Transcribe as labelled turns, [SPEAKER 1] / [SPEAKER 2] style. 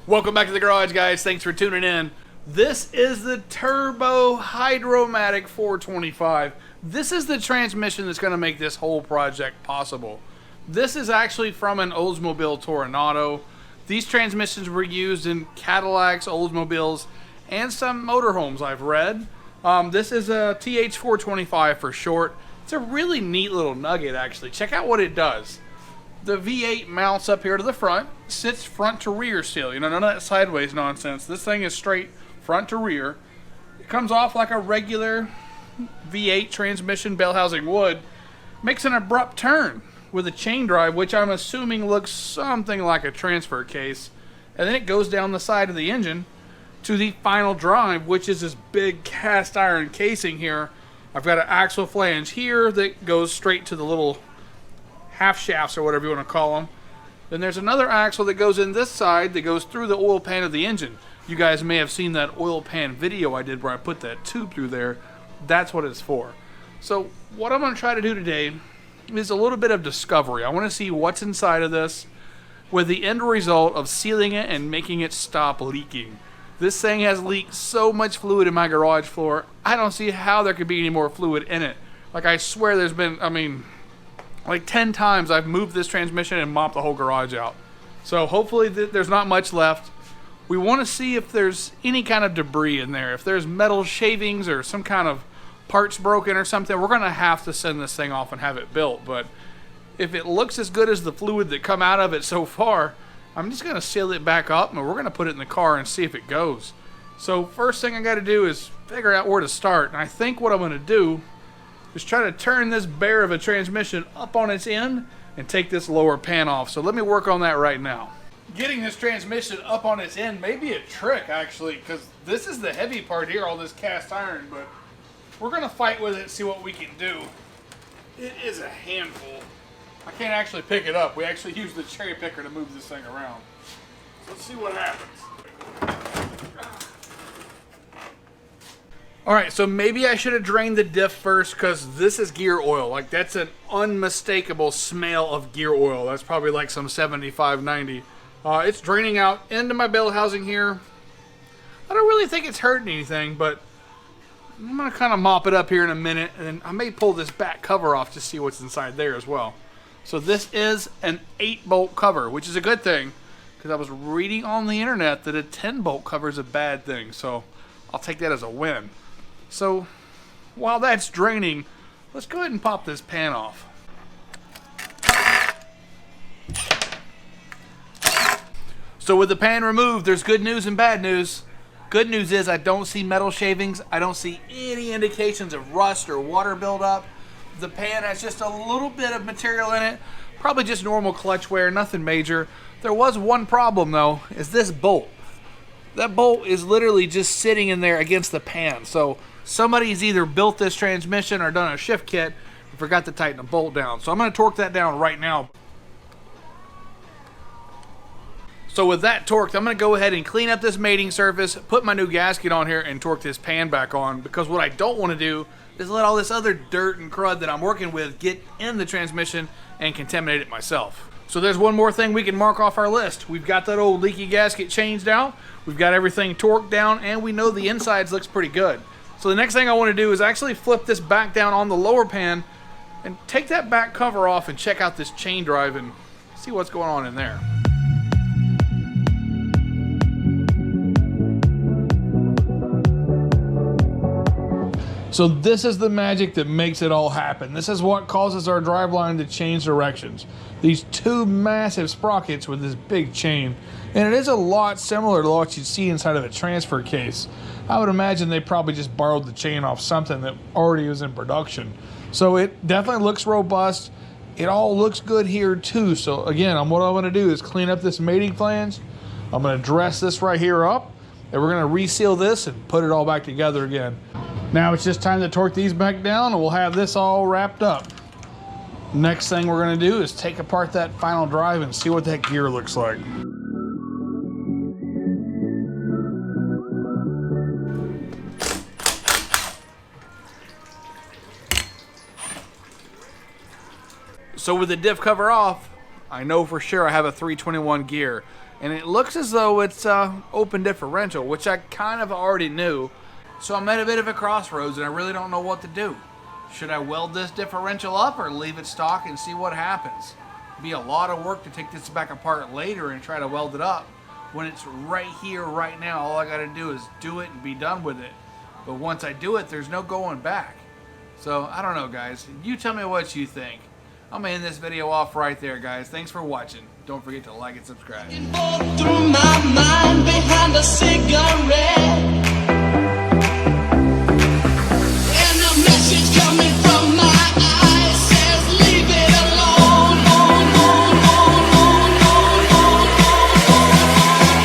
[SPEAKER 1] Welcome back to the garage, guys. Thanks for tuning in. This is the turbo-hydramatic 425. This is the transmission that's going to make this whole project possible. This is actually from an Oldsmobile Toronado. These transmissions were used in Cadillacs, Oldsmobiles, and some motorhomes I've read. This is a TH425 for short. It's a really neat little nugget, actually. Check out what it does. The V8 mounts up here to the front, sits front to rear still. You know, none of that sideways nonsense. This thing is straight front to rear. It comes off like a regular V8 transmission bell housing would. Makes an abrupt turn with a chain drive, which I'm assuming looks something like a transfer case. And then it goes down the side of the engine to the final drive, which is this big cast iron casing here. I've got an axle flange here that goes straight to the little half shafts or whatever you want to call them. Then there's another axle that goes in this side that goes through the oil pan of the engine. You guys may have seen that oil pan video I did where I put that tube through there. That's what it's for. So what I'm going to try to do today is a little bit of discovery. I want to see what's inside of this with the end result of sealing it and making it stop leaking. This thing has leaked so much fluid in my garage floor. I don't see how there could be any more fluid in it. Like, I swear there's been, like 10 times I've moved this transmission and mopped the whole garage out. So hopefully there's not much left. We want to see if there's any kind of debris in there. If there's metal shavings or some kind of parts broken or something, we're going to have to send this thing off and have it built. But if it looks as good as the fluid that come out of it so far, I'm just going to seal it back up and we're going to put it in the car and see if it goes. So first thing I got to do is figure out where to start. And I think what I'm going to do is try to turn this bear of a transmission up on its end and take this lower pan off. So let me work on that right now. Getting this transmission up on its end may be a trick, actually, because this is the heavy part here, all this cast iron, but we're going to fight with it and see what we can do. It is a handful. I can't actually pick it up. We actually use the cherry picker to move this thing around. So let's see what happens. Alright, so maybe I should have drained the diff first, because this is gear oil. Like, that's an unmistakable smell of gear oil. That's probably like some 75, 90. It's draining out into my bell housing here. I don't really think it's hurting anything, but I'm going to kind of mop it up here in a minute, and then I may pull this back cover off to see what's inside there as well. So this is an 8-bolt cover, which is a good thing, because I was reading on the internet that a 10-bolt cover is a bad thing, so I'll take that as a win. So while that's draining, let's go ahead and pop this pan off. So with the pan removed, there's good news and bad news. Good news is I don't see metal shavings. I don't see any indications of rust or water buildup. The pan has just a little bit of material in it. Probably just normal clutch wear, nothing major. There was one problem though, is this bolt. That bolt is literally just sitting in there against the pan. So somebody's either built this transmission or done a shift kit and forgot to tighten the bolt down. So I'm going to torque that down right now. So with that torqued, I'm going to go ahead and clean up this mating surface, put my new gasket on here, and torque this pan back on, because what I don't want to do is let all this other dirt and crud that I'm working with get in the transmission and contaminate it myself. So there's one more thing we can mark off our list. We've got that old leaky gasket changed out, we've got everything torqued down, and we know the insides looks pretty good. So the next thing I want to do is actually flip this back down on the lower pan and take that back cover off and check out this chain drive and see what's going on in there. So this is the magic that makes it all happen. This is what causes our driveline to change directions. These two massive sprockets with this big chain. And it is a lot similar to what you'd see inside of a transfer case. I would imagine they probably just borrowed the chain off something that already was in production. So it definitely looks robust. It all looks good here too. So again, what I'm gonna do is clean up this mating flange. I'm gonna dress this right here up, and we're gonna reseal this and put it all back together again. Now it's just time to torque these back down and we'll have this all wrapped up. Next thing we're gonna do is take apart that final drive and see what that gear looks like. So with the diff cover off, I know for sure I have a 321 gear. And it looks as though it's open differential, which I kind of already knew. So I'm at a bit of a crossroads and I really don't know what to do. Should I weld this differential up or leave it stock and see what happens? It'd be a lot of work to take this back apart later and try to weld it up. When it's right here, right now, all I gotta do is do it and be done with it. But once I do it, there's no going back. So, I don't know, guys. You tell me what you think. I'm gonna end this video off right there, guys. Thanks for watching. Don't forget to like and subscribe.